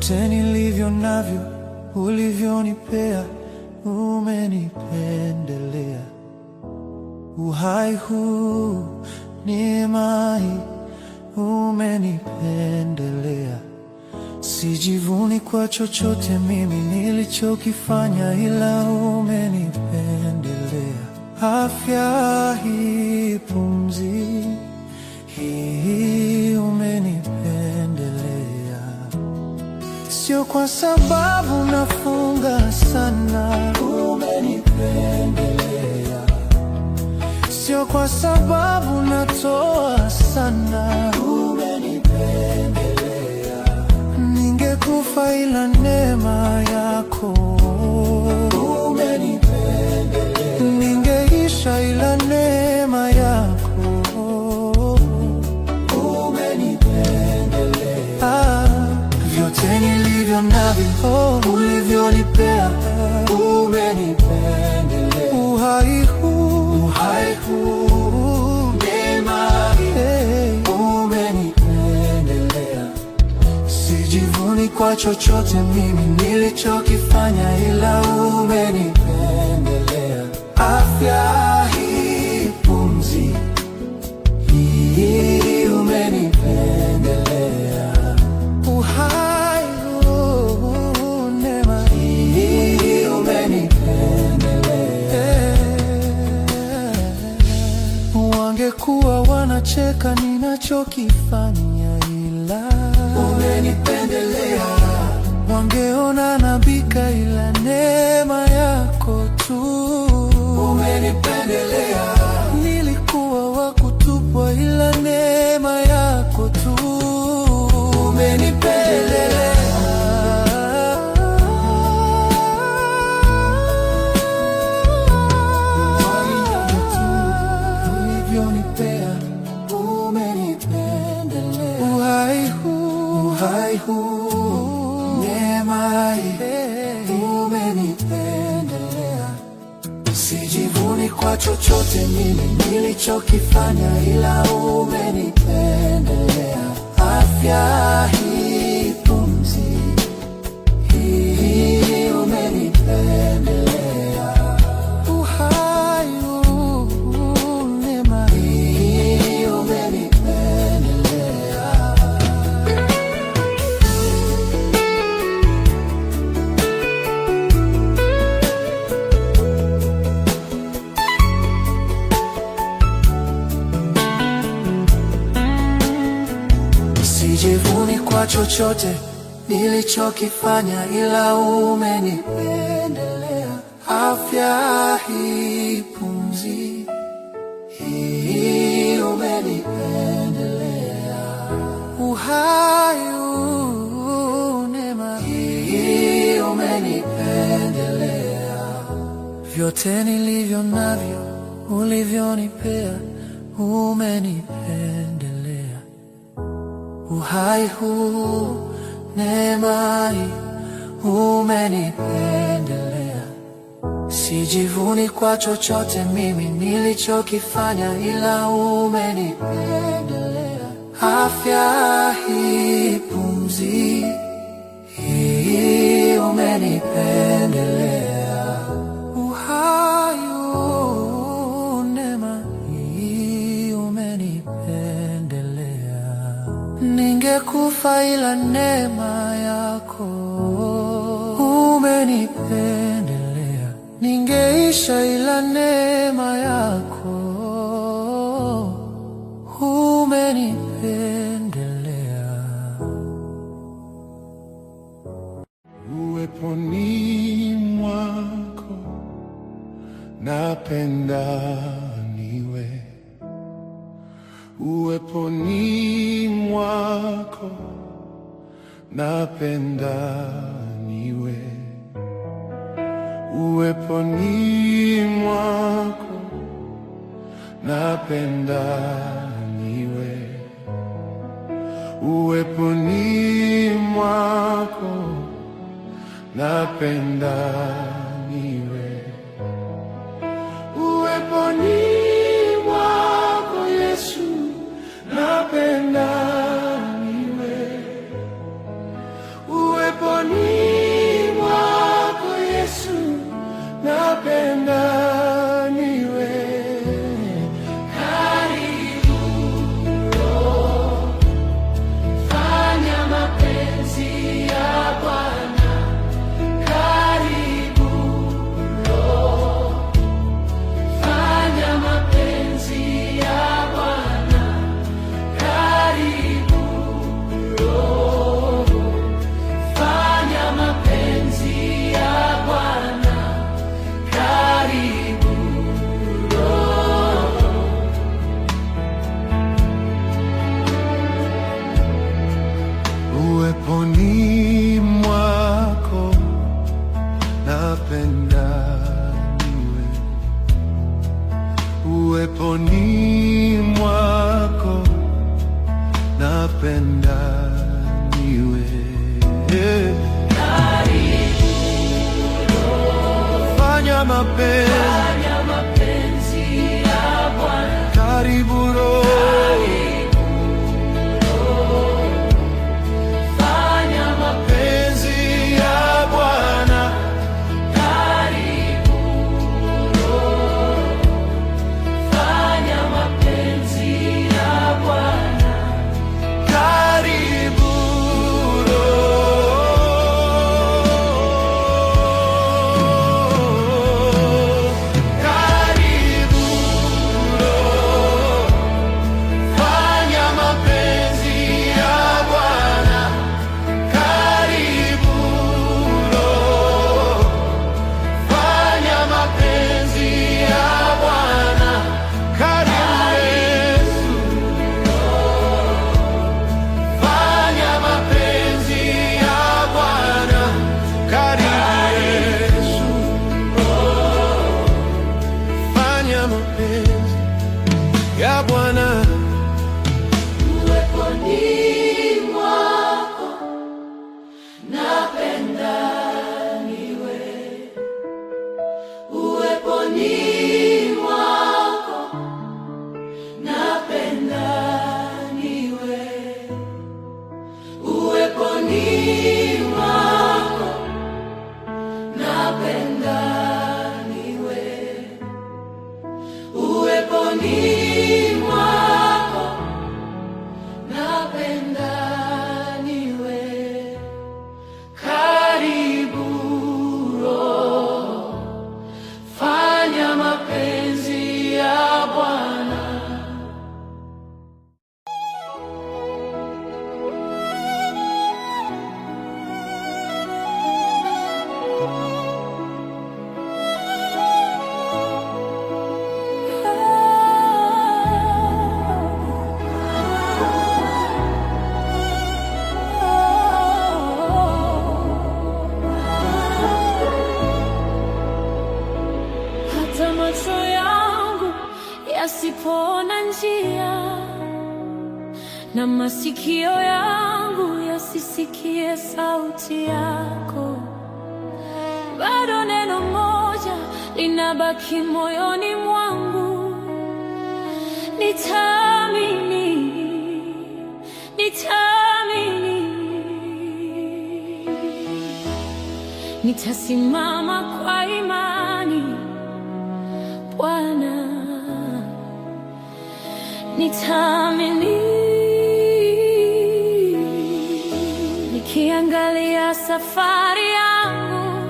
Vyote nilivyo navyo ulivyonipea, umenipendelea. Uhai huu, neema hii, umenipendelea. Sijivuni kwa chochote mimi nilichokifanya, ila umenipendelea. Afya hii, pumzi hii, umenipendelea. Sio kwa sababu nafunga sana, umenipendelea. Sio kwa sababu natoa sana, umenipendelea. Ningekufa ila neema yako, umenipendelea. Ningeisha ila neema yako, vyote nilivyo navyo ulivyonipea, umenipendelea. Uhai huu, neema hii, umenipendelea. Sijivuni kwa chochote mimi nilichokifanya, ila umenipendelea. Afya hii, pumzi hii, umenipendelea. Uhai huu, neema hii, umenipendelea. Wangekuwa wanacheka ninachokifanya, ila umenipendelea. Wangeona nabika, ila neema yako tu, umenipendelea. Nilikuwa wa kutupwa, ila neema yako tu, umenipendelea. Ulivyonipea, umenipendelea. Uhai huu, neema hii, umenipendelea. Sijivuni kwa chochote mimi nilichokifanya, ila umenipendelea. Afya hii, pumzi hii, umenipendelea. Uhai huu, neema hii, umenipendelea. Sijivuni kwa chochote nilichokifanya, ila umenipendelea. Afya hii, pumzi hii, umenipendelea. Uhai huu, neema hii, umenipendelea. Vyote nilivyo navyo ulivyonipea, umenipendelea. Uhai huu, neema hii, umenipendelea. Sijivuni kwa chochote mimi nilichokifanya, ila umenipendelea. Afya hii, pumzi hii, umenipendelea. Uhai huu, neema hii, umenipendelea. Ningekufa ila neema yako, umenipendelea. Ningeisha ila neema yako, umenipendelea. Uweponi mwako napenda niwe, uweponi mwako napenda niwe, uweponi mwako napenda niwe, uweponi mwako napenda niwe, uweponi mwako Yesu napenda niwe, uweponi uweponi mwako napenda niwe. Fanya mapenzi ya Bwana. Karibu Roho. Fanya mapenzi ya Bwana. Karibu Roho. Fanya mapenzi ya Bwana. Karibu ya Bwana. Uweponi mwako napenda niwe. Uweponi mwako napenda niwe. Uweponi mwako napenda niwe. Uweponi mwako napenda niwe. Karibu Roho, fanya mapenzi ya Bwana. Macho yangu yasipoona njia na masikio yangu yasisikie sauti yako, bado neno moja linabaki moyoni mwangu: nitaamini, nitaamini, nitasimama kwa imani Bwana, nitaamini. Nikiangalia safari yangu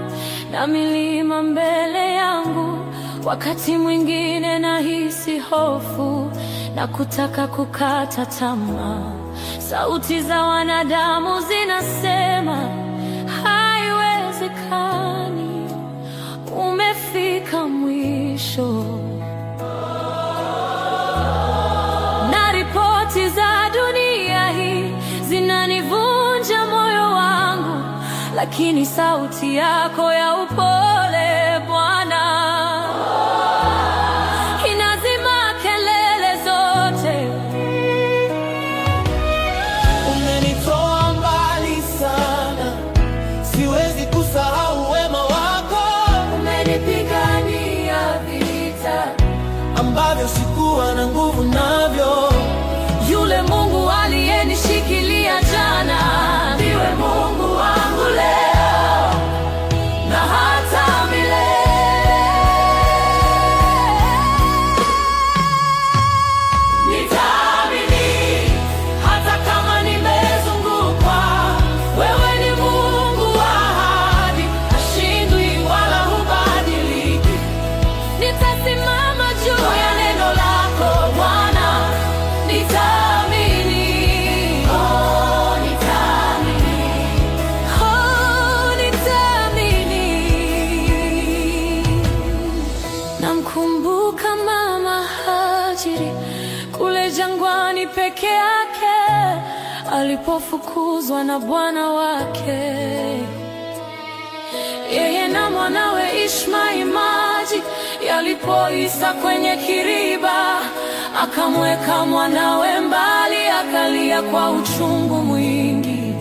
na milima mbele yangu, wakati mwingine nahisi hofu na kutaka kukata tamaa. Sauti za wanadamu zinasema haiwezekani, umefika mwisho. Na ripoti za dunia hii zinanivunja moyo wangu, lakini sauti yako ya upole Bwana inazima kelele zote. Umenitoa mbali sana, siwezi kusahau wema wako. Umenipigania vita ambavyo sikuwa na nguvu navyo. Yule Mungu aliyenishikilia jana ndiwe Mungu wangu leo na hata milele. Nitaamini hata kama nimezungukwa. Wewe ni Mungu wa ahadi, hashindwi wala hubadiliki. Nitasimama juu ya neno lako Bwana. Nitaamini, oh, nitaamini, oh, nitaamini. Namkumbuka Mama Hajiri kule jangwani peke yake, alipofukuzwa na bwana wake. Yeye na mwanawe Ishmaeli maji alipoisa kwenye kiriba, akamweka mwanawe mbali, akalia kwa uchungu mwingi,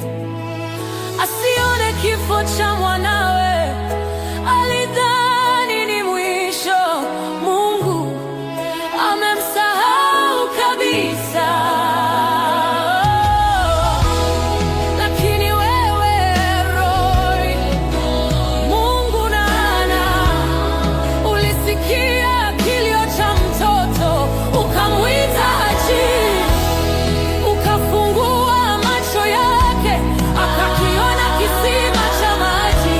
asione kifo cha mwanawe. Alidhani ni mwisho, Mungu amemsahau kabisa. Lakini wewe Roy, Mungu nana, ulisikia kilio cha mtoto, ukamwita Haji, ukafungua macho yake, akakiona kisima cha maji.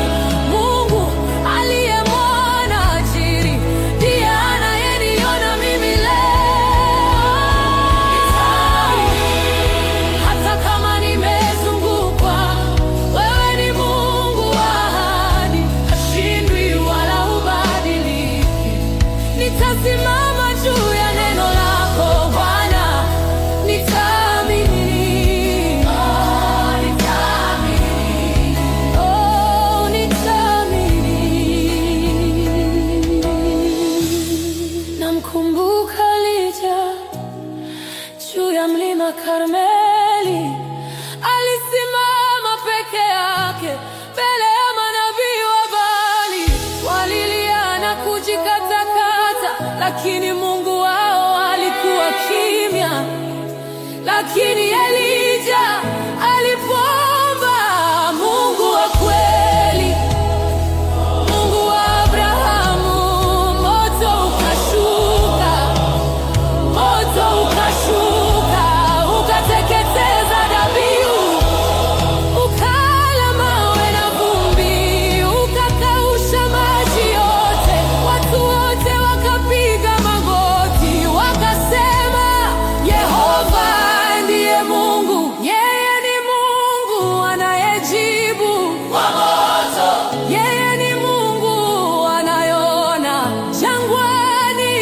Mungu aliyemwona Hajiri ndiye anayeniona mimi leo. Hata kama nimezungukwa, wewe ni Mungu wa ahadi, hashindwi wala hubadiliki. Nitasimama juu ya neno lako Bwana, nitaamini. Namkumbuka Elijah juu ya mlima Karmeli, alisimama peke yake mbele ya manabii wa Baali. Walilia na kujikatakata, lakini Mungu wao alikuwa kimya. Lakini Elijah alipoomba, Mungu wa kweli, Mungu wa Abrahamu, moto ukashuka, ukateketeza dhabihu, ukala mawe na vumbi, ukakausha maji yote. Watu wote wakapiga magoti, wakasema, Yehova ndiye Mungu. Yeye ni Mungu anayejibu kwa moto. Yeye ni Mungu anayeona jangwani.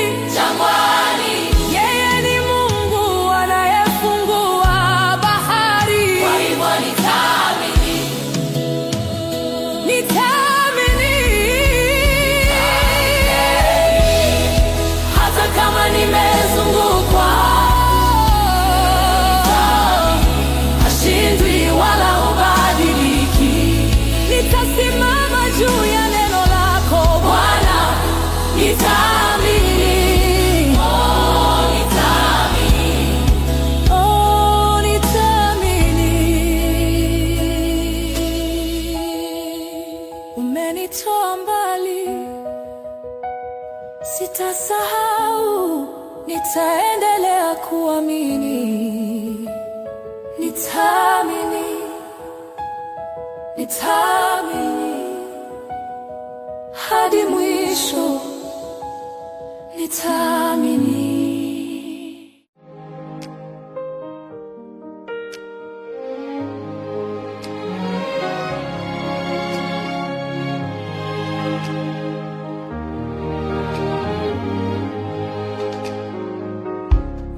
Yeye ni Mungu anayefungua bahari. Kwa hivyo nitaamini. Hata kama nimezungukwa, hashindwi wala hubadiliki. Nitasimama juu ya neno lako Bwana, nitaamini. Umenitoa mbali, sitasahau, nitaendelea kuamini. Nitaamini hadi mwisho, nitaamini.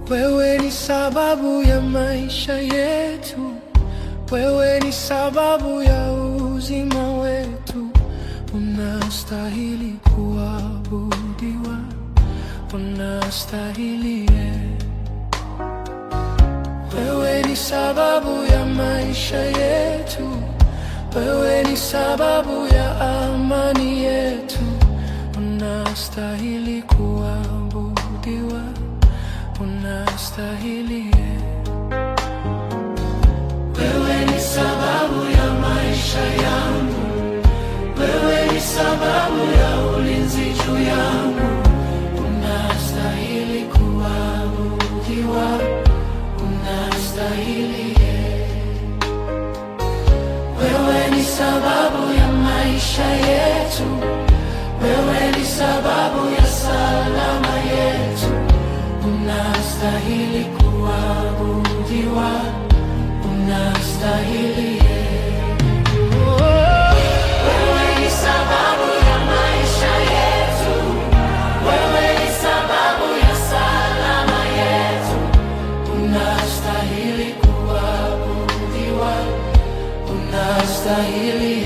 Wewe ni sababu ya maisha yetu, wewe ni sababu ya uzima wetu. Unastahili kuabudiwa, unastahili. Wewe ni sababu ya maisha yetu, wewe ni sababu ya amani yetu. Unastahili kuabudiwa, unastahili. Wewe ni sababu ya maisha yangu, wewe ni sababu ya ulinzi juu yangu. Unastahili kuabudiwa, unastahili. Wewe ni sababu ya maisha yetu, wewe ni sababu ya salama yetu. Unastahili kuabudiwa, unastahili. Wewe ni sababu ya maisha yetu, wewe ni sababu ya salama yetu. Unastahili kuabudiwa, unastahili.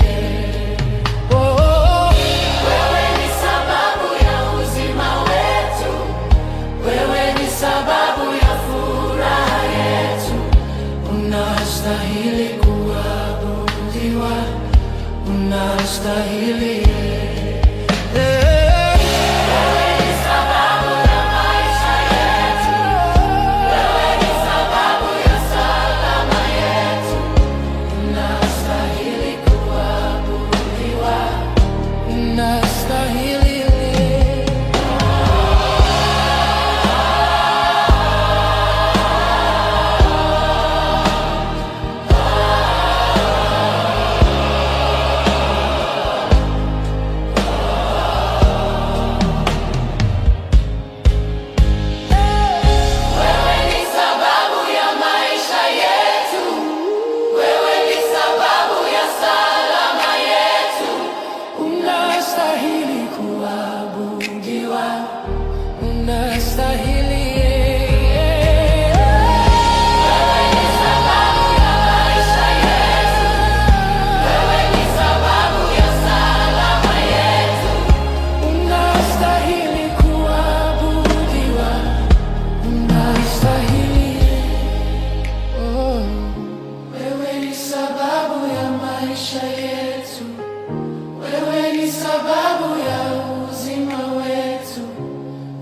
Wewe ni sababu ya uzima unastahili.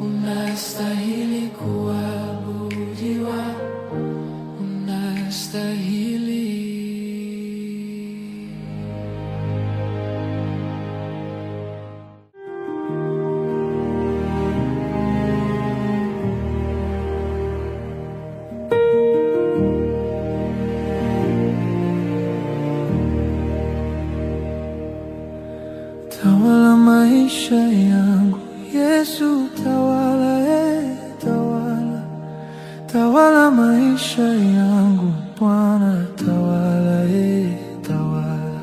Unastahili kuabudiwa, unastahili. Tawala maisha yangu Yesu, tawala, tawala, tawala maisha yangu Bwana, tawala, tawala,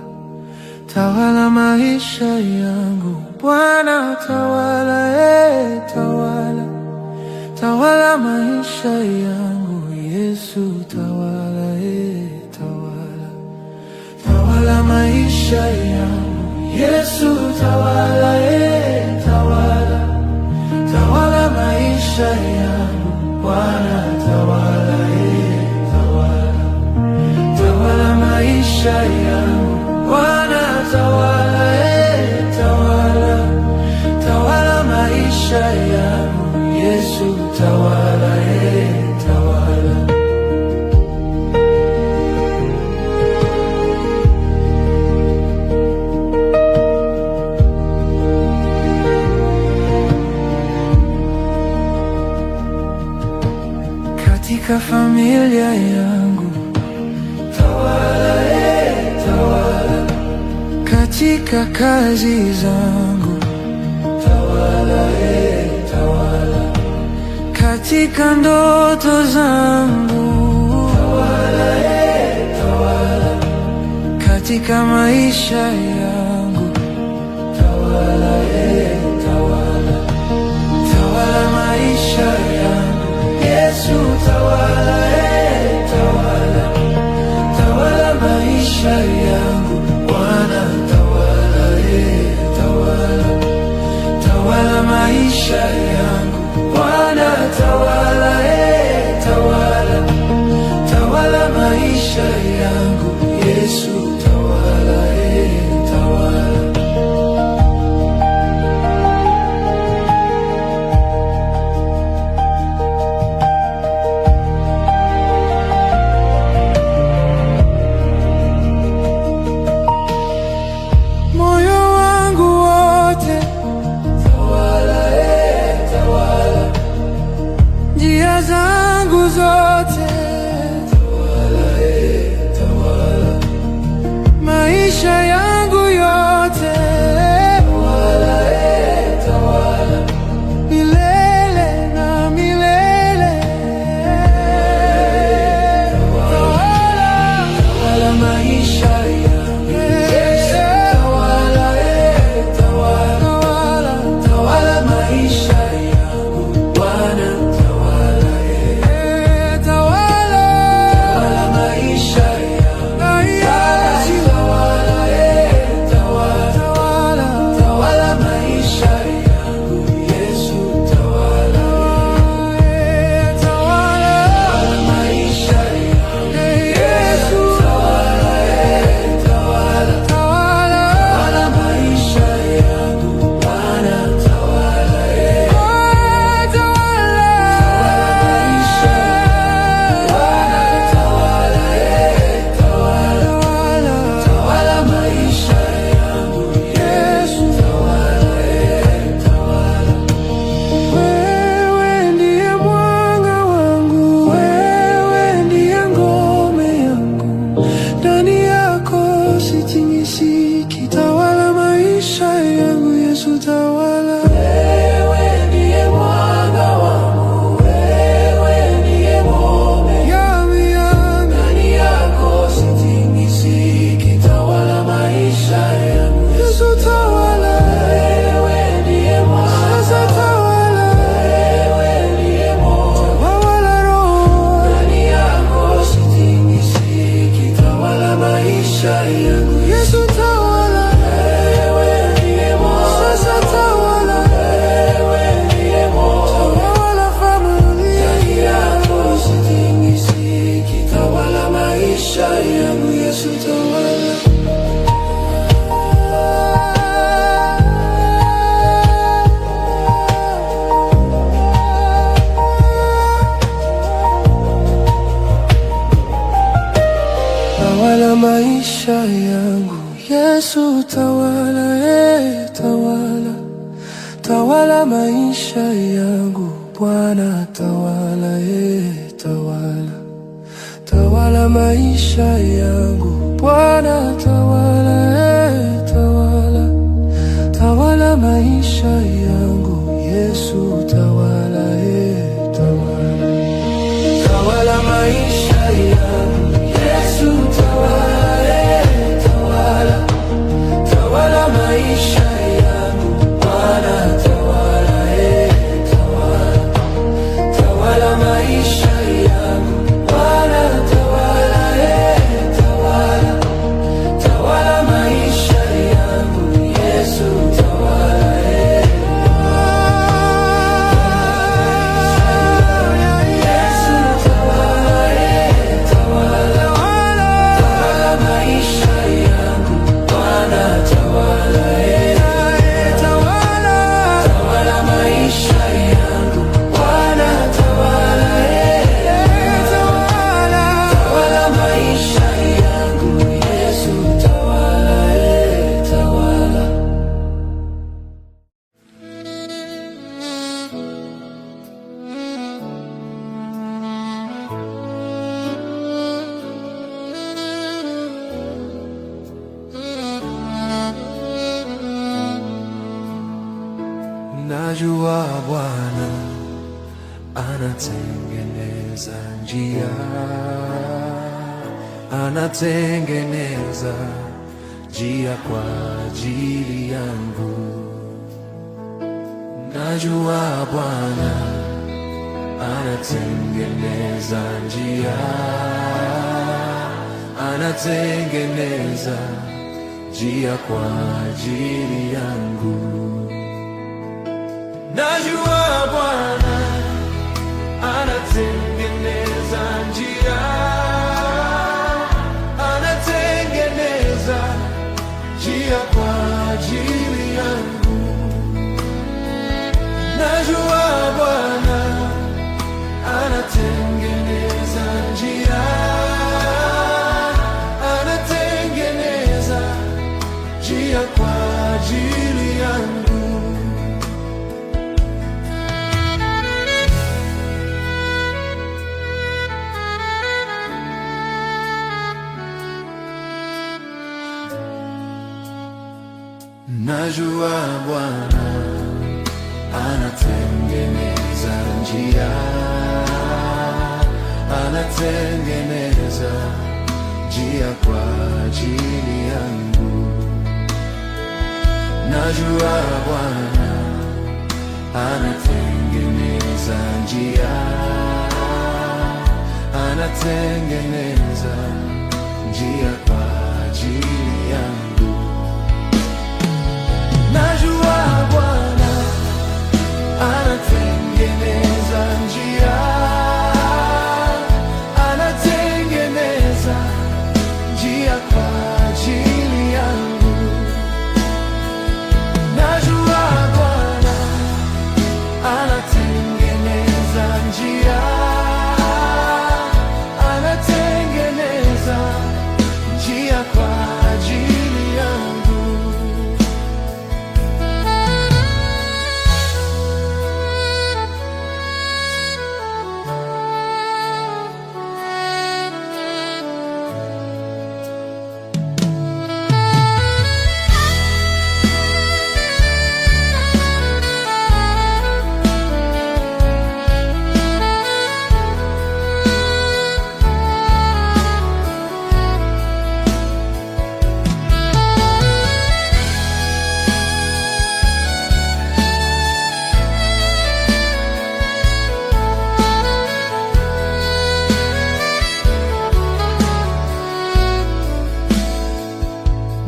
tawala maisha yangu Bwana, tawala, tawala, tawala maisha yangu Yesu, tawala, tawala, tawala maisha yangu Yesu, tawala, tawala, tawala maisha yangu Bwana, tawala, tawala, tawala maisha yangu Bwana, tawala, tawala, tawala maisha yangu Yesu, tawala, tawala. Katika familia yangu tawala, tawala, katika kazi zangu tawala, tawala, katika ndoto zangu tawala, tawala, katika maisha yangu tawala, tawala, tawala maisha yangu Yesu, tawala, tawala, tawala maisha yangu Bwana, tawala, tawala, tawala maisha yangu Bwana, tawala, tawala, tawala maisha yangu Yesu, tawala, tawala. maisha yangu. Yesu tawala, tawala, tawala maisha yangu. Bwana tawala, tawala, tawala maisha yangu. Bwana tawala, tawala, tawala maisha yangu. Yesu tawala, tawala, tawala maisha yangu. Yesu tawala, tawala, tawala maisha yangu. Bwana tawala, tawala, tawala maisha yangu. Bwana tawala, tawala, tawala maisha yangu. Yesu tawala, Yesu tawala, tawala maisha yangu. Bwana tawala, tawala maisha yangu. Bwana tawala, tawala maisha yangu. Yesu tawala, tawala. Najua Bwana anatengeneza njia, anatengeneza njia kwa ajili yangu. Najua Bwana anatengeneza njia, anatengeneza njia kwa ajili yangu. Najua Bwana anatengeneza njia, anatengeneza njia kwa ajili yangu. Najua Bwana anatengeneza njia, anatengeneza njia kwa ajili yangu. Najua Bwana anatengeneza njia, anatengeneza njia kwa ajili yangu. Najua Bwana anatengeneza njia, anatengeneza njia kwa ajili yangu. Najua Bwana anatengeneza njia, anatengeneza njia kwa ajili yangu. Najua Bwana anatengeneza njia, anatengeneza njia kwa ajili yangu.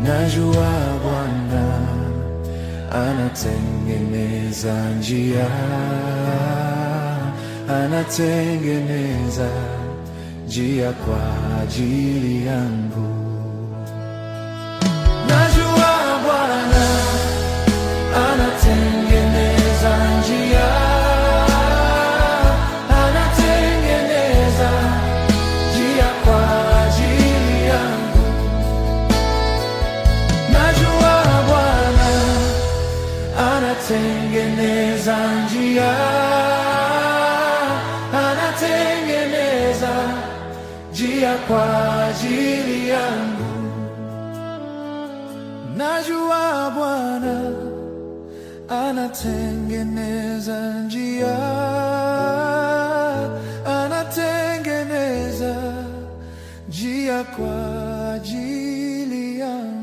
Najua Bwana anatengeneza njia, anatengeneza njia kwa ajili yangu. Najua Bwana anatengeneza njia, anatengeneza njia kwa ajili yangu. njia, anatengeneza njia kwa ajili yangu. Najua Bwana anatengeneza njia, anatengeneza njia kwa ajili yangu.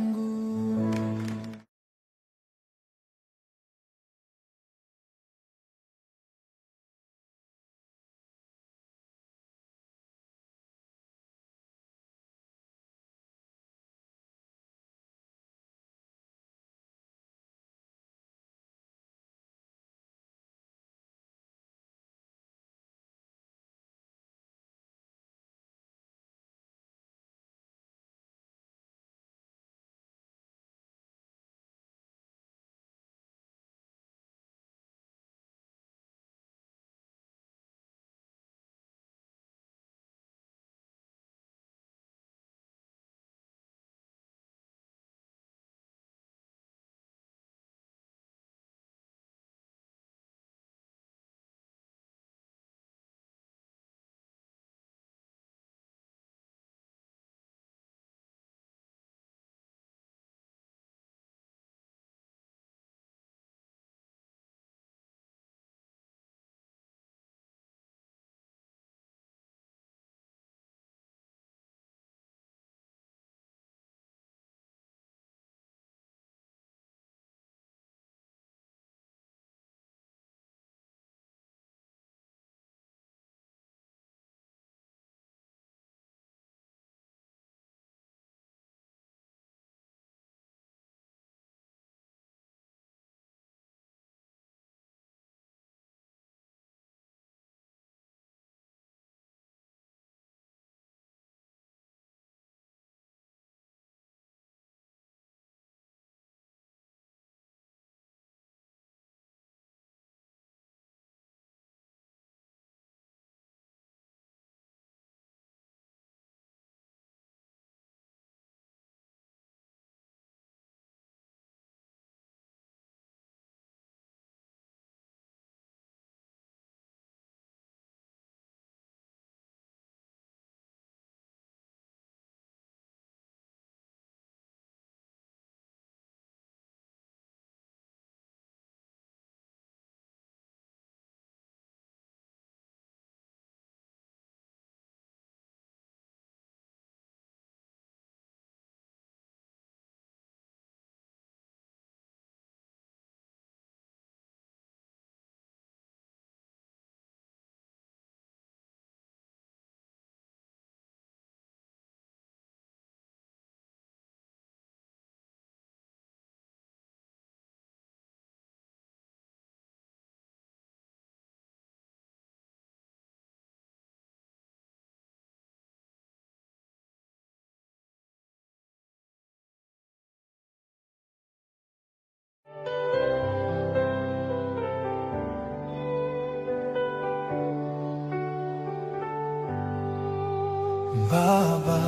Baba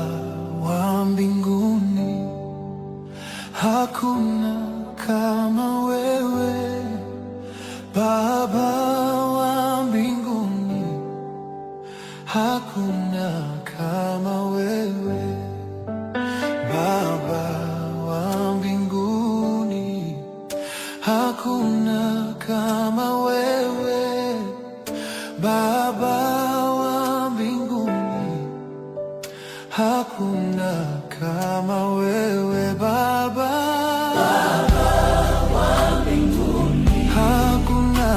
wa mbinguni, hakuna kama wewe. Baba wa mbinguni, hakuna kama wewe. Baba wa mbinguni, hakuna kama wewe. Baba wa mbinguni, hakuna kama wewe. Baba, Baba wa mbinguni, hakuna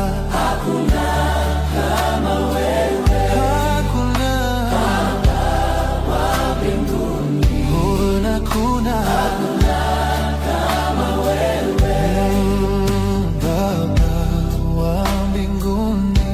kama wewe. Hakuna Baba wa mbinguni, hakuna kama wewe. Baba wa mbinguni,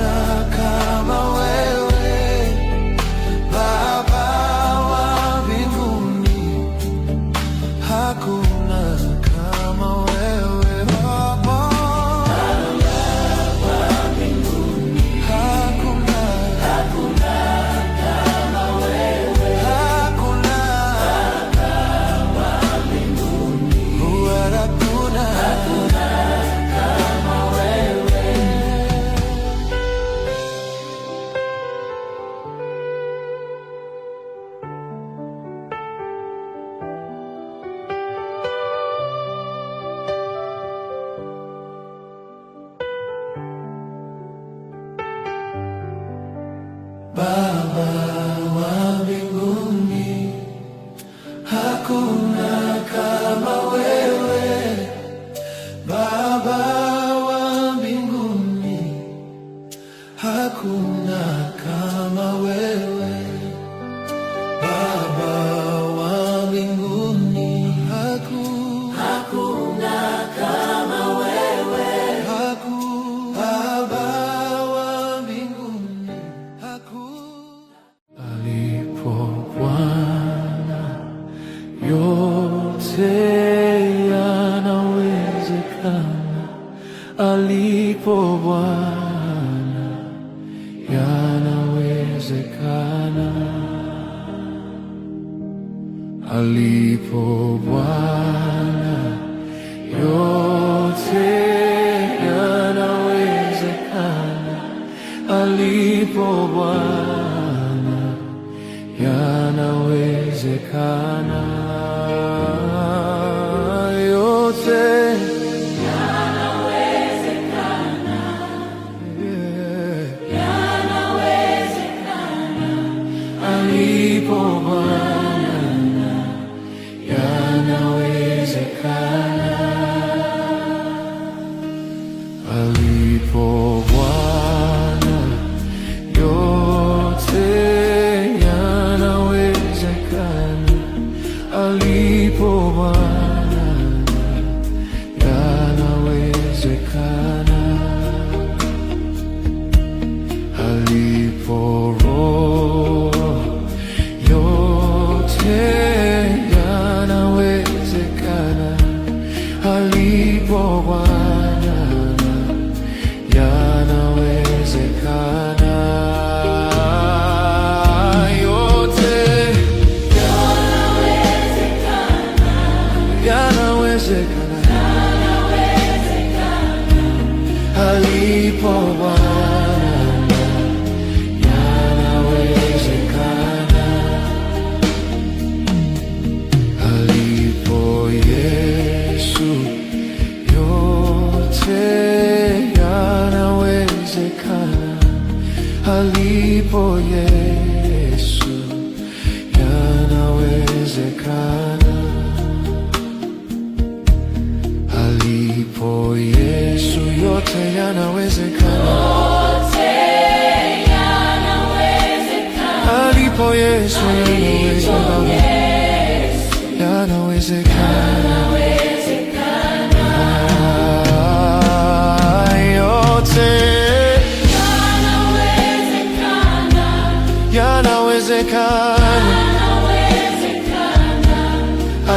hakuna kama wewe, Baba wa mbinguni, hakuna kama wewe, Baba wa mbinguni, hakuna kama wewe, hakuna Baba wa mbinguni, hakuna kama wewe. Baba wa mbinguni, hakuna kama wewe, Baba wa mbinguni, hakuna kama wewe, Baba wa mbinguni, hakuna kama wewe, Baba wa mbinguni, alipo Bwana yote yanawezekana, alipo Bwana yanawezekana, alipo Bwana yote yanawezekana, alipo Bwana yanawezekana, yote yanawezekana, yanawezekana, alipo Bwana yanawezekana, alipo Bwana yote yanawezekana, alipo Bwana yanawezekana, alipo Roho yote yanawezekana, alipo Bwana yanawezekana, yote yanawezekana, alipo Bwana yanawezekana, alipo Yesu yote yanawezekana, alipo Yesu yanawezekana, alipo Yesu yote yanawezekana, alipo Yesu yanawezekana, yote yanawezekana,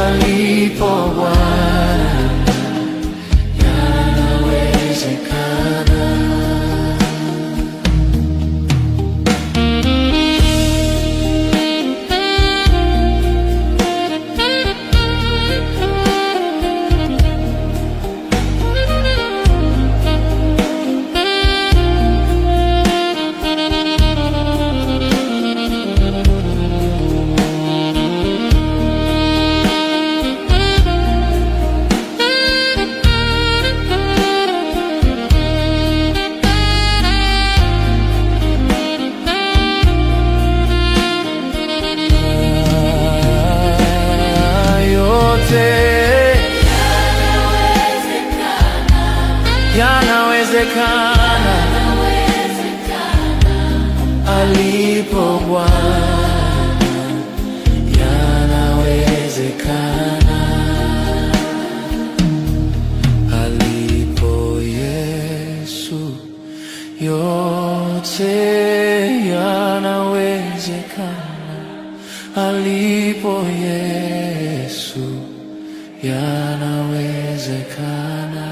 alipo Bwana yanawezekana. yanawezekana, alipo Bwana yanawezekana, alipo Yesu yote yote yanawezekana alipo Yesu, yanawezekana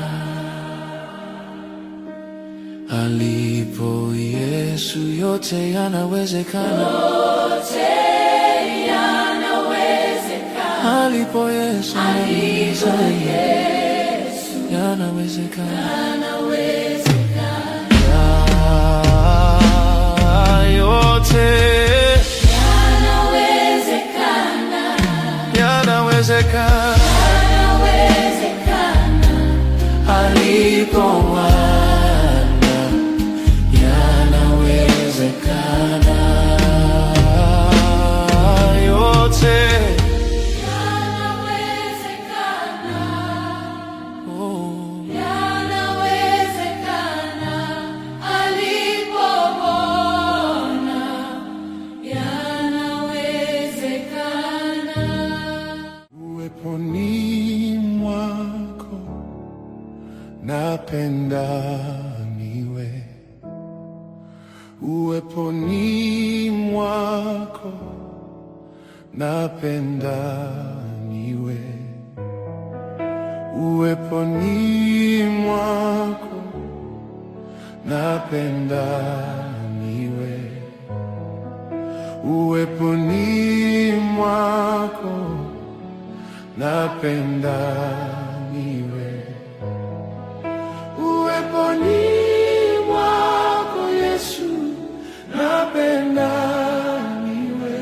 alipo Yesu, yote yanawezekana, yote yanawezekana alipo Yesu, yanawezekana. Yote yanawezekana alipo Bwana, yanawezekana. Yote yanawezekana, yanawezekana alipo Bwana, yanawezekana. Uweponi mwako napenda niwe, uweponi mwako napenda niwe, uweponi mwako napenda niwe, uweponi mwako napenda niwe, uweponi mwako Yesu, napenda niwe,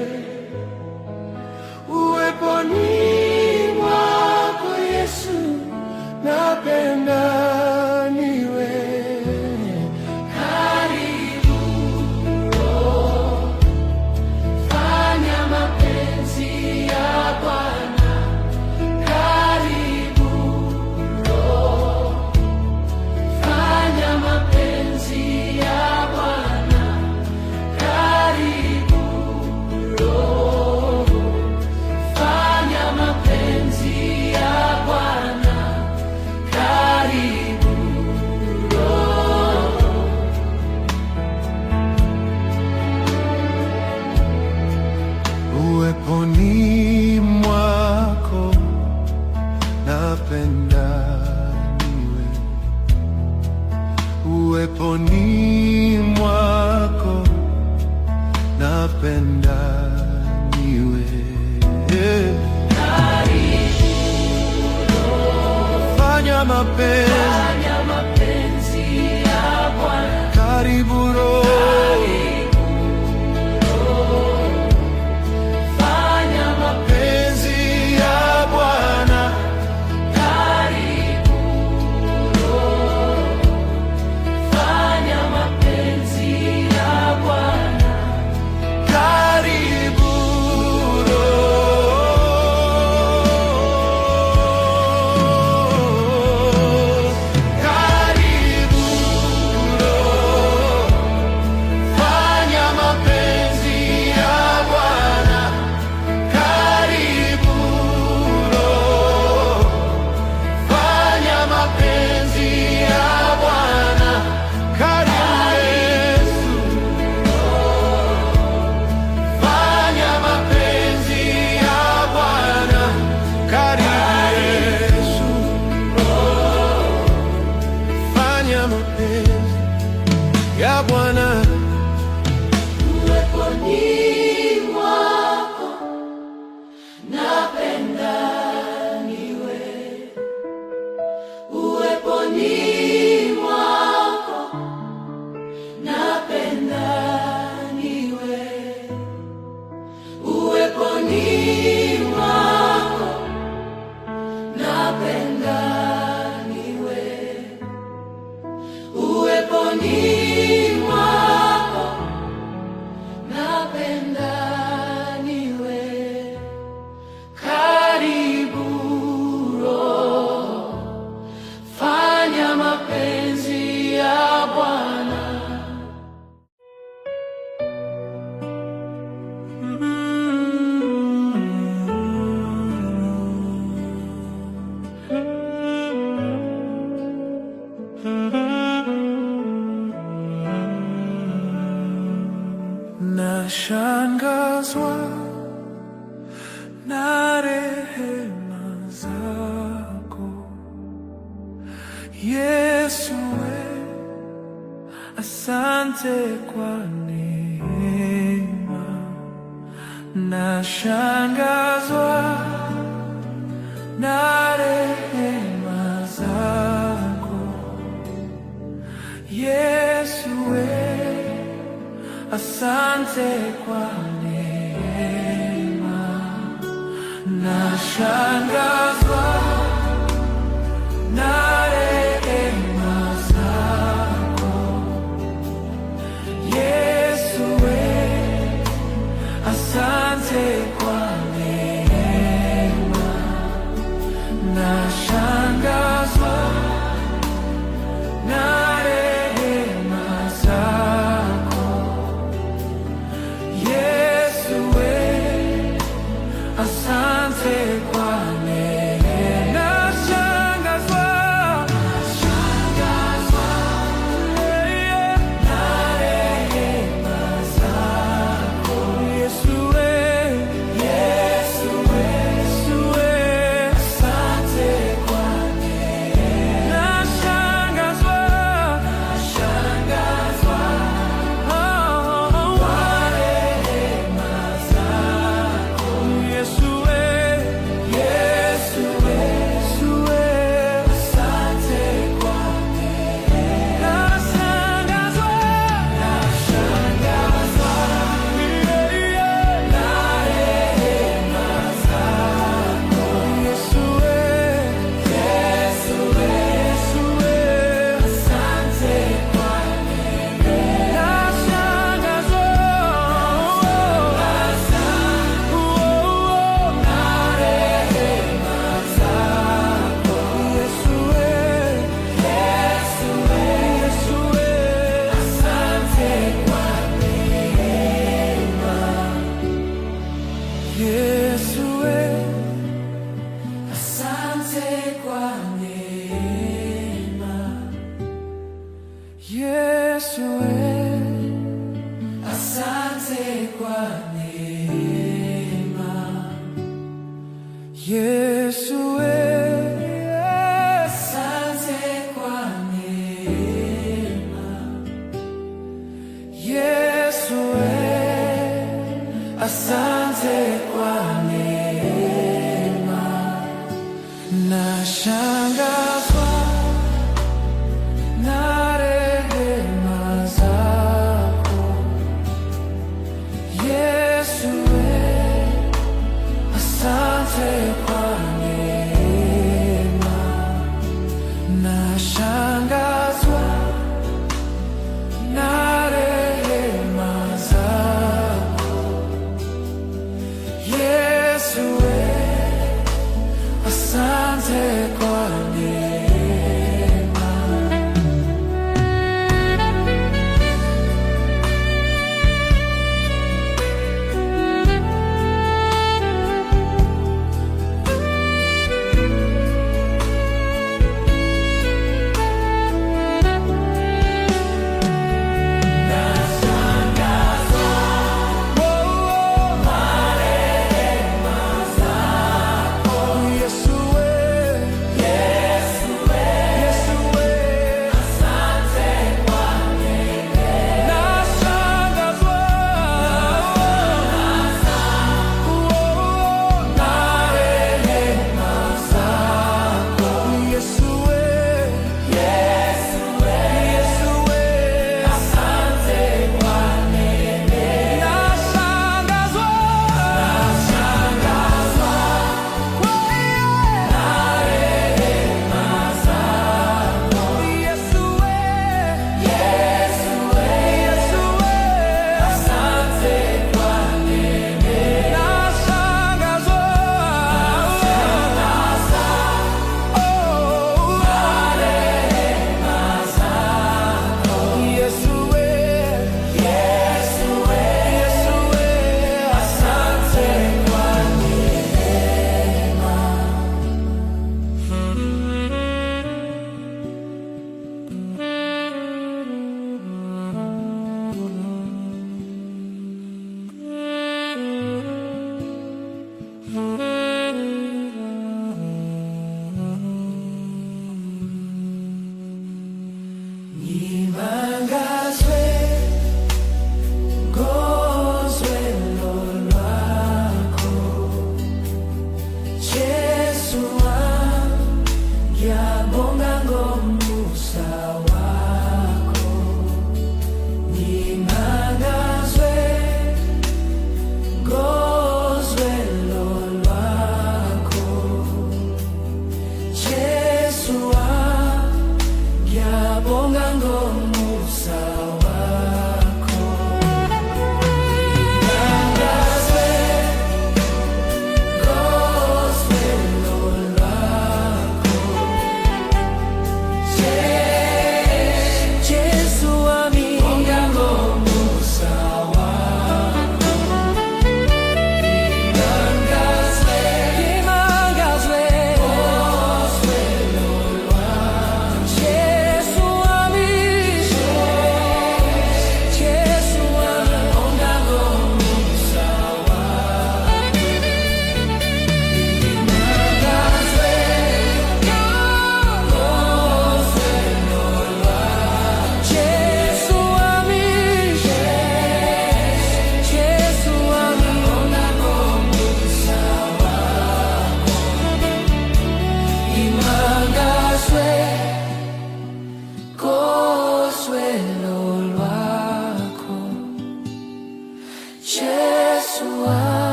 uweponi mwako Yesu, napenda niwe. Karibu Roho, fanya mapenzi ya Bwana. Karibu Roho, fanya mapenzi ya Bwana. Karibu Roho, fanya mapenzi ya Bwana. Karibu Roho. Uweponi mwako napenda niwe, uweponi mwako napenda niwe. Fanya mapenzi ya Bwana. karibu Roho, Fanya mapenzi ya Bwana, karibu Roho, fanya mapenzi ya Bwana. karibu Roho, karibu Roho, fanya mapenzi ya Bwana, karibu Roho, fanya mapenzi ya Bwana, karibu Yesu, fanya mapenzi ya Bwana, karibu Yesu, fanya mapenzi ya Bwana. Uweponi mwako napenda niwe, uweponi mwako napenda niwe, uweponi mwako napenda niwe, uweponi mwako napenda nashangazwa na rehema zako Yesu, asante kwa neema. Nashangazwa na rehema zako Yesu, asante kwa neema. Nashangazwa na rehema zako Yesu, asante kwa neema. Nashangazwa na rehema zako Yesu, asante kwa neema. Nashangazwa na rehema zako Yesu, asante kwa neema. Nashangazwa Yesu, asante kwa neema. Yesu, asante kwa neema. Yesu, asante kwa neema. Yesu, asante kwa neema. Nashangazwa na rehema zako Yesu, asante kwa neema. Nashangazwa na rehema zako Yesu, asante kwa neema.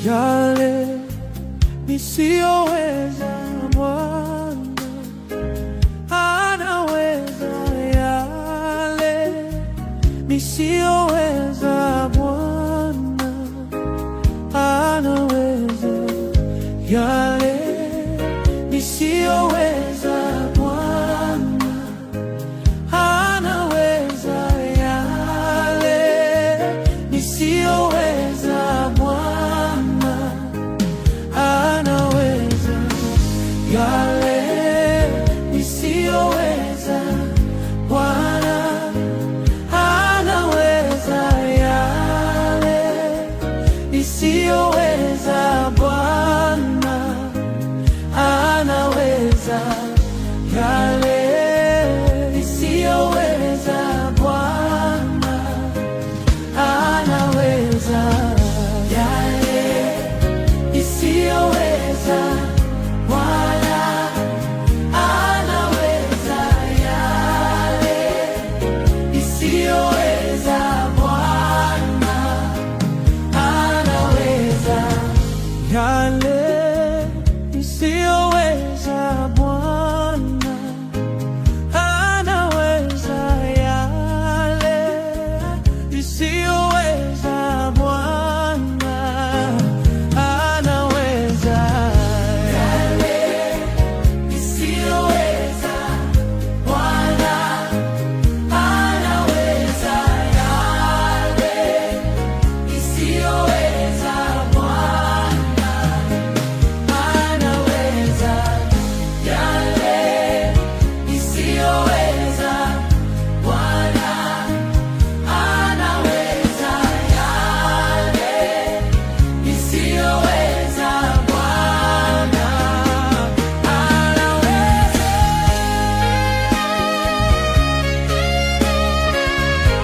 yale nisiyoweza, Bwana anaweza. Yale nisiyoweza, Bwana anaweza. Yale nisiyoweza, Bwana anaweza. Yale nisiyoweza, Bwana anaweza. Yale nisiyoweza, Bwana anaweza. Yale nisiyoweza, Bwana anaweza. Yale nisiyoweza, Bwana anaweza. Yale nisiyoweza, Bwana anaweza. Yale nisiyoweza, Bwana anaweza. Yale nisiyoweza, Bwana anaweza. Yale nisiyoweza, Bwana anaweza. Yale nisiyoweza, Bwana anaweza.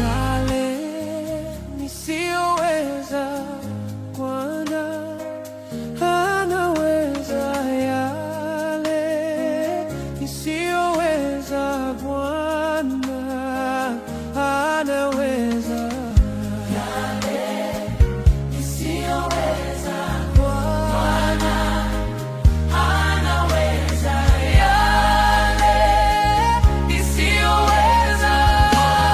Yale nisiyoweza, Bwana anaweza. Yale nisiyoweza, Bwana anaweza. Yale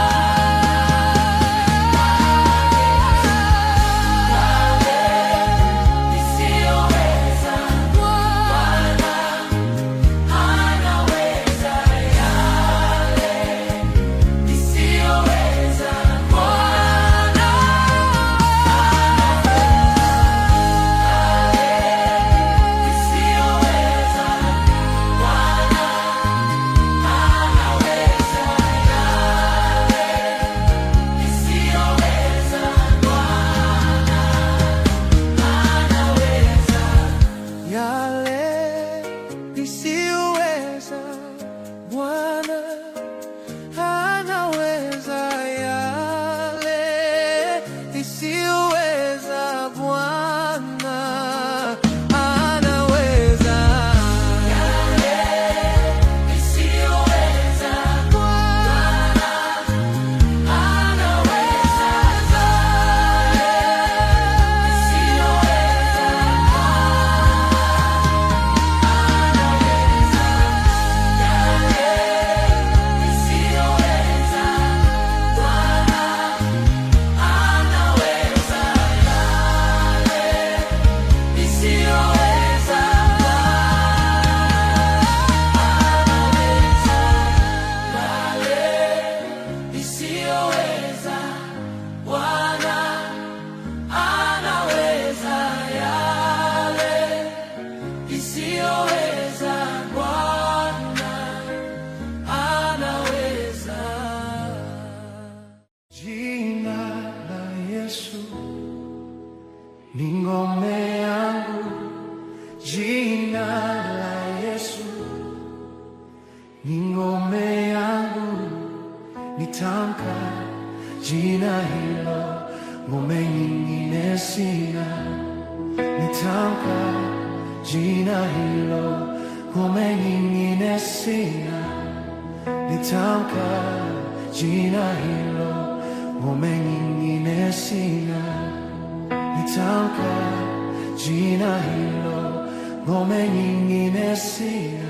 nisiyoweza, Bwana yale nisiyoweza, Bwana anaweza. Yale nisiyoweza, Bwana anaweza. Yale nisiyoweza, Bwana anaweza. Yale nisiyoweza, nisiyoweza, Bwana anaweza. Yale nisiyoweza, Bwana nitamka jina hilo, ngome nyingine sina. Nitamka jina hilo, ngome nyingine sina. Nitamka jina hilo, ngome nyingine sina. Nitamka jina hilo, ngome nyingine sina.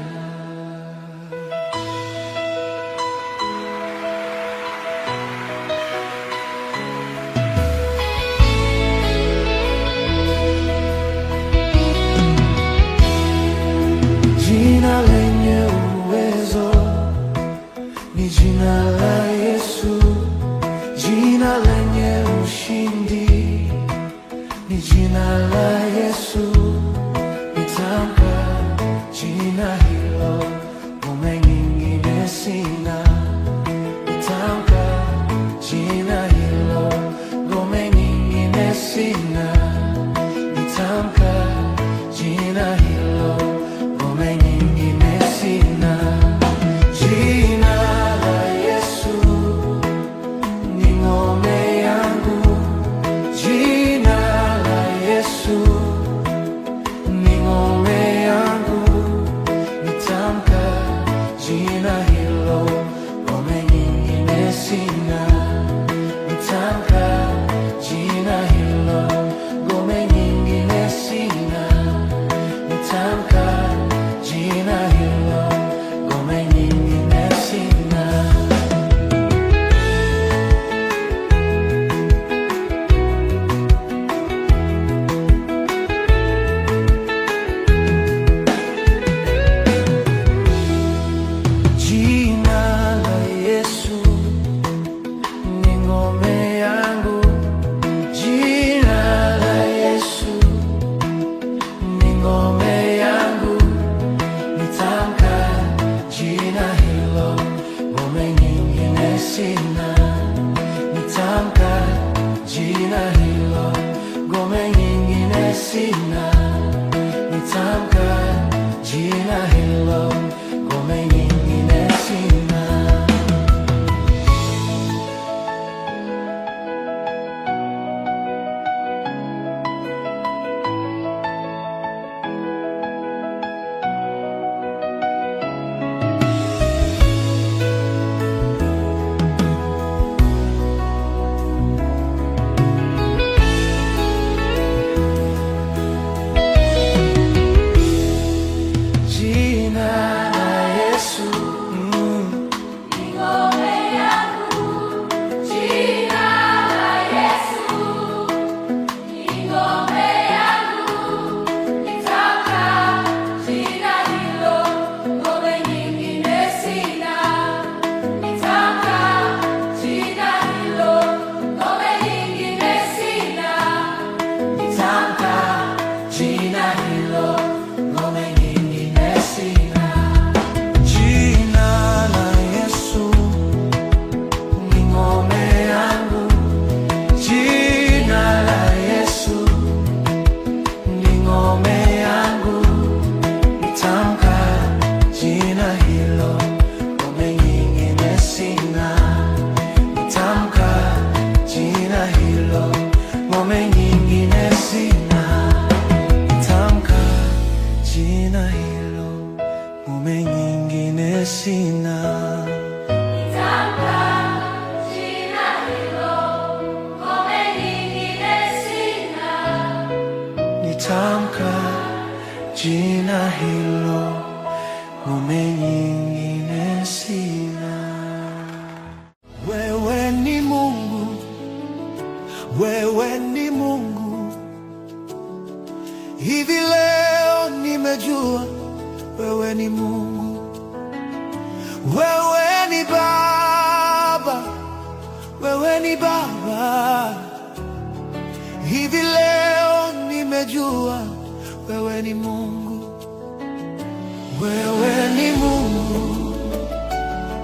Jina lenye uwezo ni jina la Yesu, jina lenye ushindi ni jina la Yesu. Nitamka jina hilo, ngome nyingine sina. Nitamka jina hilo, ngome nyingine sina. Nitamka jina hilo, ngome nyingine sina. Jina la Yesu ni ngome yangu, jina la Yesu ni ngome yangu. Nitamka jina hilo, ngome nyingine sina. Nitamka jina hilo, ngome nyingine sina. Nitamka jina hilo, ngome nyingine sina. Jina la Yesu ni ngome yangu, jina la Yesu ni ngome yangu. Nitamka jina hilo, ngome nyingine sina. Nitamka jina hilo, ngome nyingine sina. Nitamka jina hilo, ngome nyingine sina. Jina la Yesu ni ngome yangu, jina la Yesu ni ngome yangu. Nitamka jina hilo, ngome nyingine sina. Nitamka jina hilo, ngome nyingine sina. Nitamka jina hilo, ngome nyingine sina. Jina la Yesu ni ngome yangu, jina la Yesu ni ngome yangu. Nitamka jina hilo, ngome nyingine sina. Nitamka jina hilo, ngome nyingine sina. Nitamka jina hilo, ngome nyingine sina. Nitamka jina hilo, ngome nyingine sina. Nitamka jina hilo, ngome nyingine sina. Wewe ni Mungu, wewe ni Mungu. Hivi leo nimejua wewe ni Mungu. Wewe ni Baba, wewe ni Baba. Hivi leo nimejua wewe ni Mungu. Wewe ni Mungu,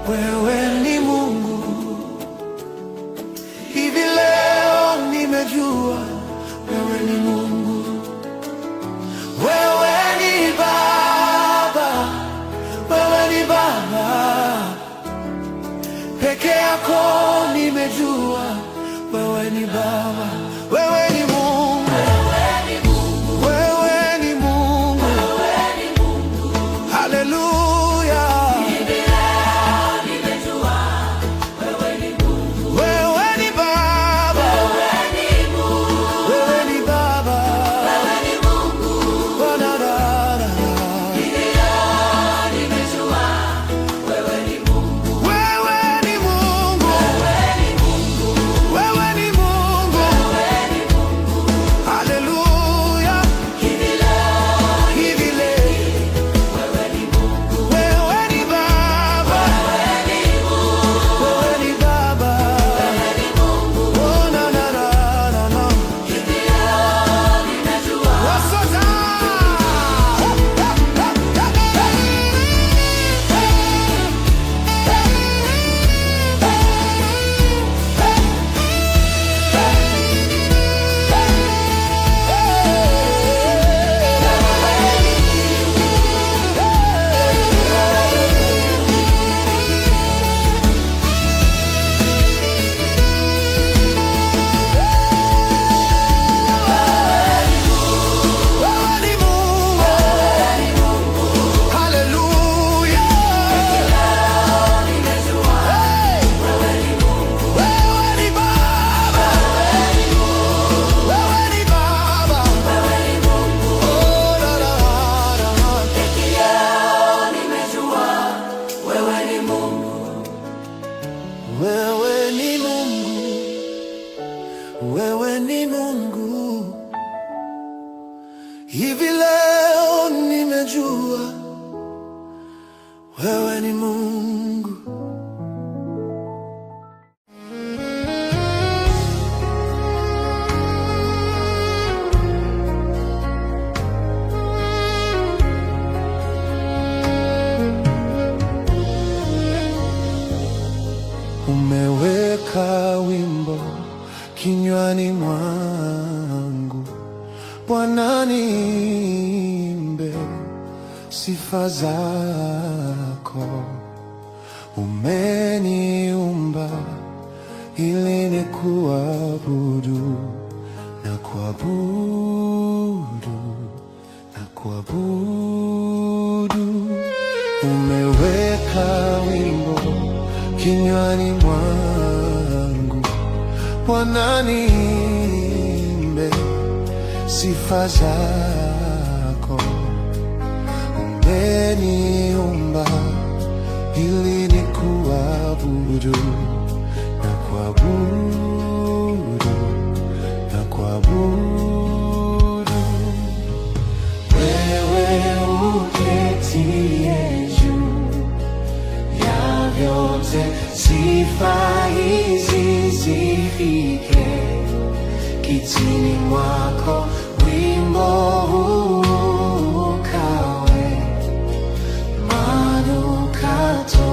wewe ni Mungu. Hivi leo nimejua wewe ni Mungu. Wewe ni Baba, wewe ni Baba. Peke yako nimejua wewe ni Baba. Wewe ni Mungu, wewe ni Mungu. wewe ni Mungu. Hivi leo nimejua wewe ni Mungu. Umeweka wimbo kinywani mwangu, Bwana niimbe sifa zako. Umeniumba ili nikuabudu na kuabudu na kuabudu. Umeweka wimbo kinywani mwangu, Bwana niimbe sifa zako. Umeniumba ili nikuabudu na kuabudu na kuabudu. Wewe uketie juu ya vyote, sifa hizi zifike kitini mwako. Wimbo huu ukawe manukato.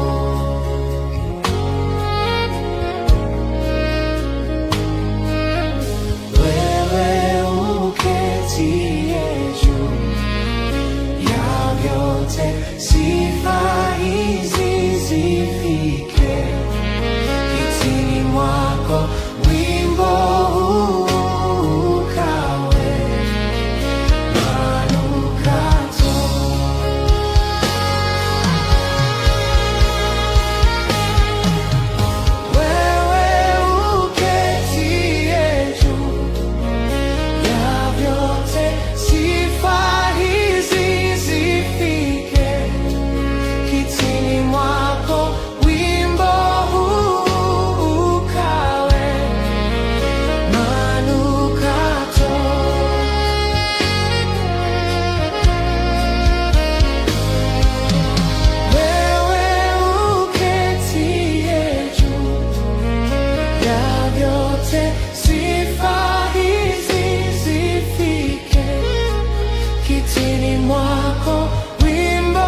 Wewe uketie juu ya vyote, sifa hizi zifike kitini mwako. Wimbo huu ukawe manukato. Wewe uketie juu ya vyote, sifa hizi zifike kitini mwako. Wimbo huu ukawe manukato. Wewe uketie juu ya vyote, sifa hizi zifike kitini mwako. Wimbo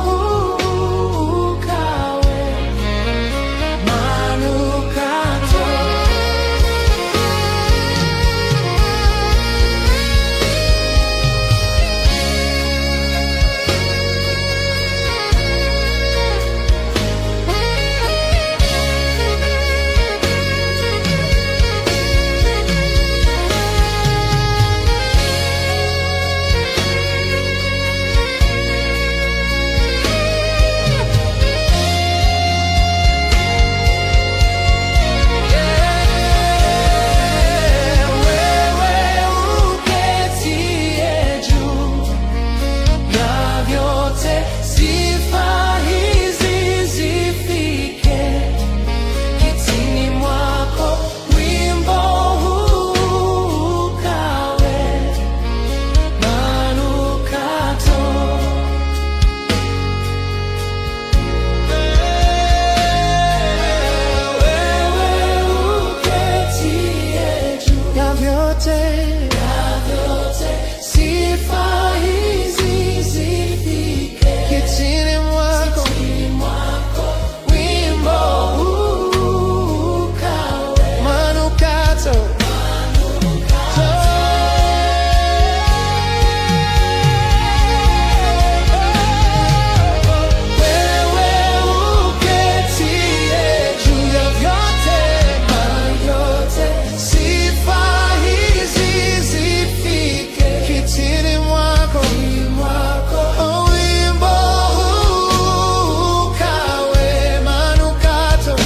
huu ukawe manukato.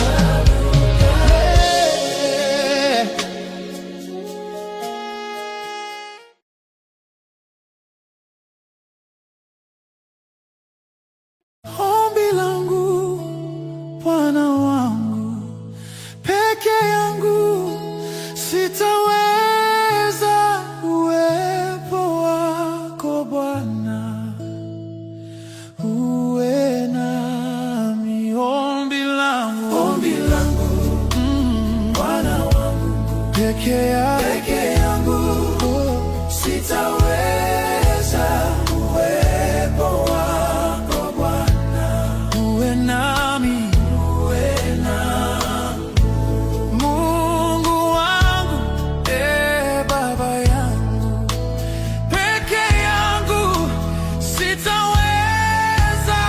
Bwana wangu, peke yangu sitawa peke yangu sitaweza. Uwepo wako Bwana uwe nami, Mungu wangu, Baba yangu. Peke yangu sitaweza.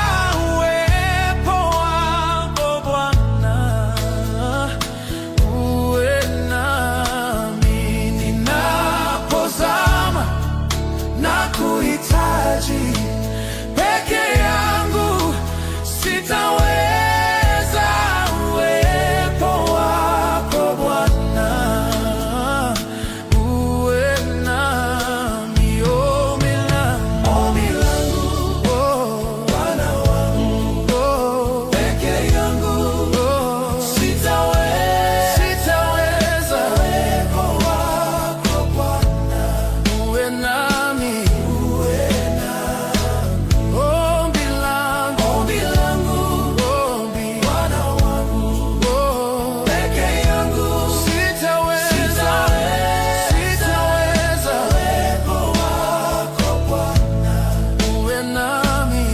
Uwepo wako Bwana uwe nami ninapozama na kuhitaji. Peke yangu sitaweza. Uwepo wako Bwana uwe nami. Ombi langu, Bwana wangu, peke yangu sitaweza. Uwepo wako Bwana uwe nami. Ombi langu, Bwana wangu, peke yangu sitaweza. Uwepo wako Bwana uwe nami.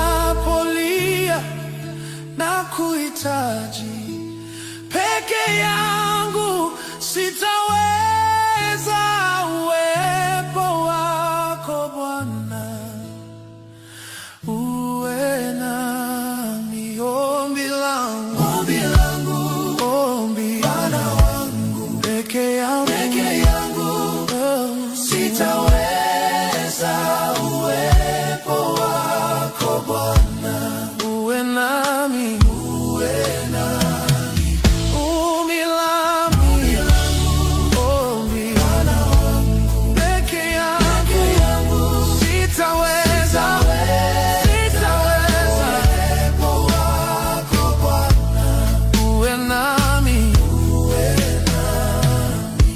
Ninapolia na kuhitaji, peke yangu sitaweza. Uwepo wako Bwana uwe nami. Ombi langu, Bwana wangu, peke yangu sitaweza. Uwepo wako Bwana uwe nami. Ombi langu, Bwana wangu, peke yangu sitaweza. Uwepo wako Bwana uwe nami. Uwe nami.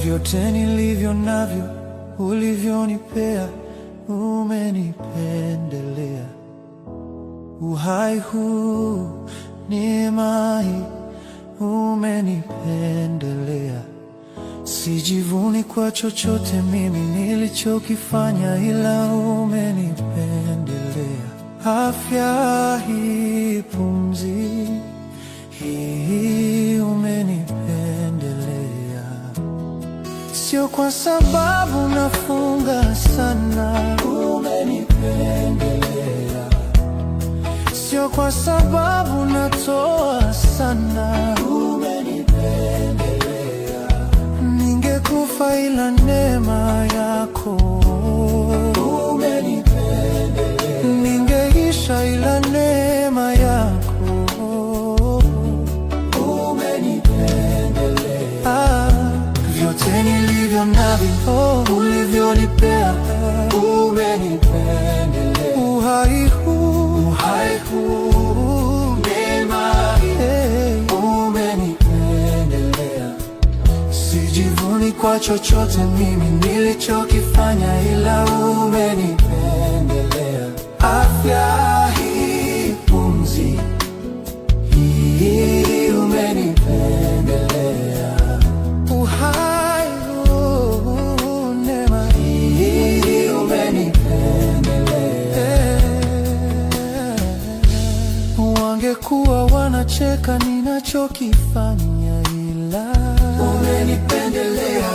Vyote nilivyo navyo ulivyonipea, umenipendelea. Uhai huu, neema hii, umenipendelea. Sijivuni kwa chochote mimi nilichokifanya, ila umenipendelea. Afya hii, pumzi hii, umenipendelea. Sio kwa sababu nafunga sana, umenipendelea. Sio kwa sababu natoa sana, umenipendelea. Ningekufa ila neema yako, umenipendelea. Ningeisha ila neema yako, umenipendelea. Vyote nilivyo navyo ulivyonipea, umenipendelea. Uhai huu, neema hii, umenipendelea. Sijivuni kwa chochote mimi nilichokifanya, ila umenipendelea. Afya hii, pumzi hii, umenipendelea. Uhai huu, neema hii, umenipendelea. Wangekuwa wanacheka ninachokifanya, ila umenipendelea.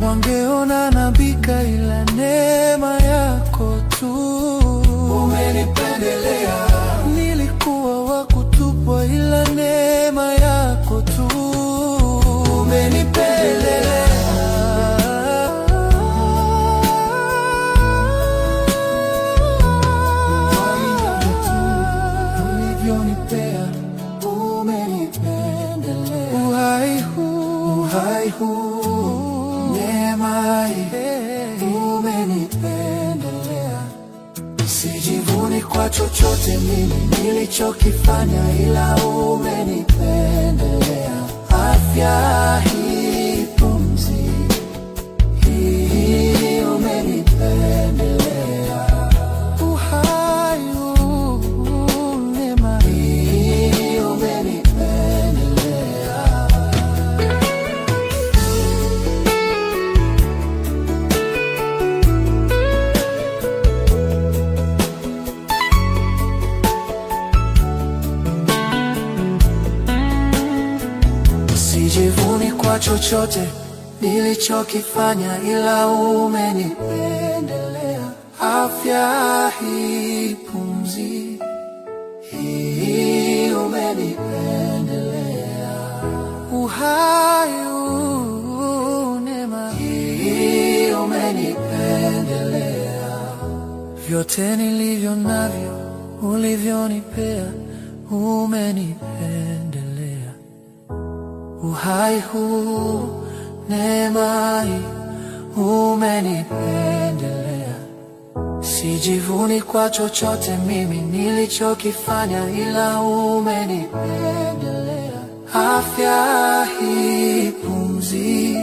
Wangeona nabika, ila neema yako tu, umenipendelea. Nilikuwa wa kutupwa, ila neema yako tu, umenipendelea. Uhai huu, neema hii umenipendelea. Sijivuni kwa chochote mimi nilichokifanya, ila umenipendelea. Afya hii, pumzi hii umenipendelea. Uhai huu, neema hii umenipendelea. Sijivuni kwa chochote nilichokifanya, ila umenipendelea. Afya hii, pumzi hii umenipendelea. Uhai huu, neema hii umenipendelea. Vyote nilivyo navyo ulivyonipea, umenipendelea. Uhai huu, neema hii umenipendelea. Sijivuni kwa chochote mimi nilichokifanya, ila umenipendelea. Afya hii, pumzi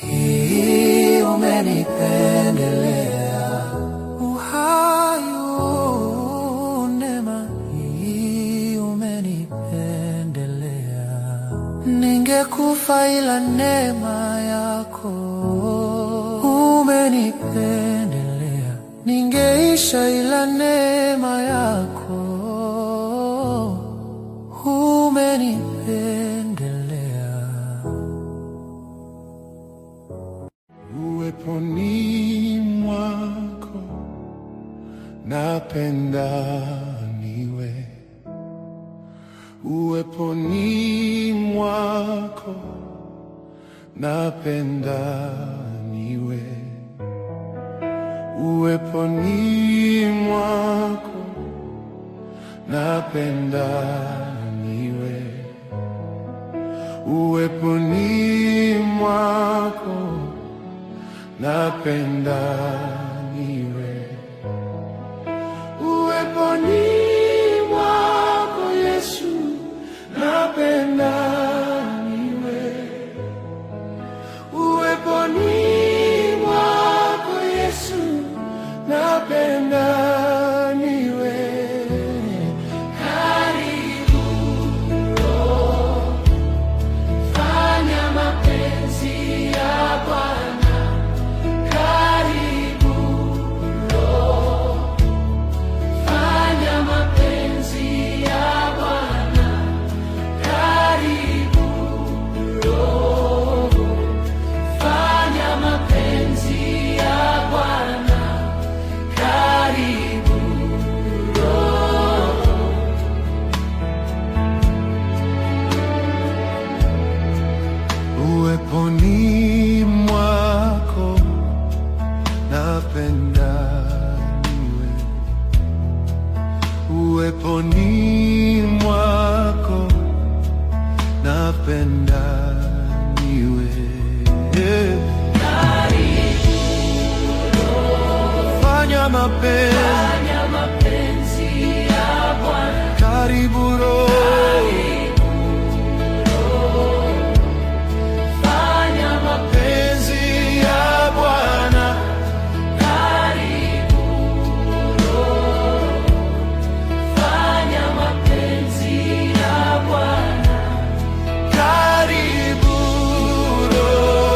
hii umenipendelea. Uhai huu, neema hii umenipendelea. Ningekufa ila neema yako umenipendelea. Ningeisha ila neema yako umenipendelea. Uweponi mwako napenda niwe, uweponi mwako napenda niwe, uweponi mwako napenda niwe, uweponi mwako napenda niwe, uweponi mwako Yesu napenda niwe, uweponi mwako Yesu napenda niwe. Karibu Roho, fanya mapenzi ya Bwana. Karibu Roho, fanya mapenzi ya Bwana. Karibu Roho, fanya mapenzi ya Bwana. Karibu Roho. Uweponi mwako napenda niwe, uweponi mwako napenda niwe. Fanya mapenzi ya Bwana. karibu Roho, Fanya mapenzi ya Bwana. karibu Roho, fanya mapenzi ya Bwana. Karibu Roho,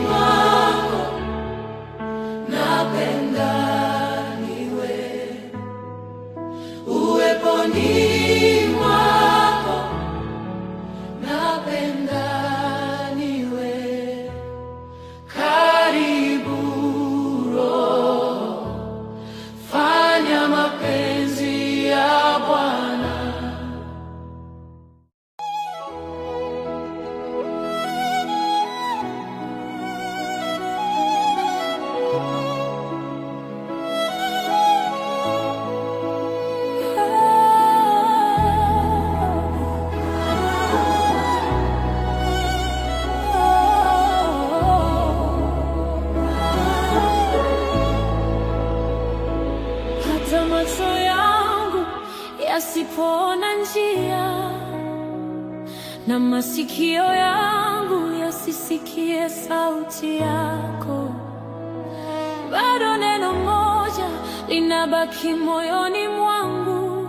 mwako napenda niwe, uweponi mwako napenda niwe, karibu Roho, fanya mapenzi ya Bwana. Hata macho yangu yasipoona njia na masikio yangu yasisikie sauti yako, bado neno moja linabaki moyoni mwangu,